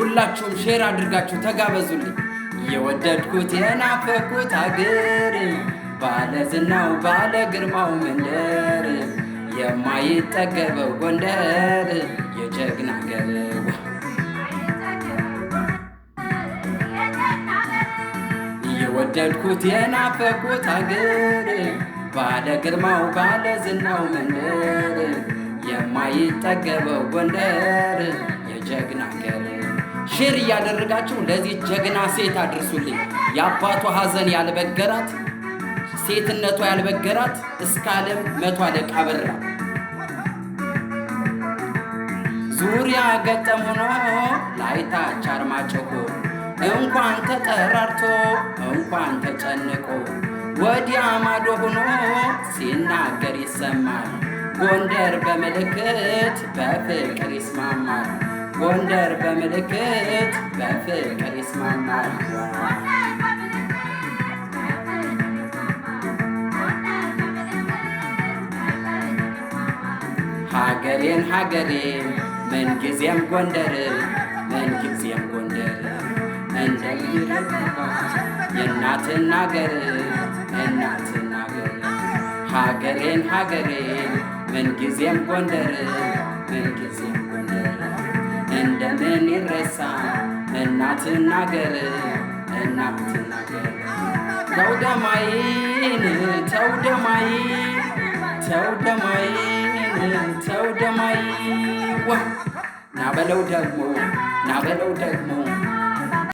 ሁላችሁም ሼር አድርጋችሁ ተጋበዙልኝ። የወደድኩት የናፈኩት አገር ባለ ዝናው ባለ ግርማው መንደር የማይጠገበው ጎንደር የጀግና አገር የወደድኩት የናፈኩት አገር ባለ ግርማው ባለ ዝናው መንደር የማይጠገበው ጎንደር የጀግና አገር። ሼር እያደረጋችሁ ለዚህ ጀግና ሴት አድርሱልኝ። የአባቷ ሐዘን ያልበገራት ሴትነቷ ያልበገራት እስከ ዓለም 100 አለቃ በራ ዙሪያ ገጠም ሆኖ ላይታች አርማጭሆ እንኳን ተጠራርቶ እንኳን ተጨንቆ ወዲያ ማዶ ሆኖ ሲናገር ይሰማል። ጎንደር በምልክት በፍቅር ይስማማል። ጎንደር በምልክት በፍቅር ይስማማል። ሀገሬን ሀገሬን ምንጊዜም ጎንደር ምንጊዜም ጎንደር እንደሚረዳት የእናትን አገር እናትን አገር። ሀገሬን ሀገሬን ምንጊዜም ጎንደር ምንጊዜም ጎንደር እንደምን ይረሳ እናትን አገር እናትን አገር። ተውደማይን ተውደማይ ተውደማይን ተውደማይ ዋ ናበለው ደግሞ ናበለው ደግሞ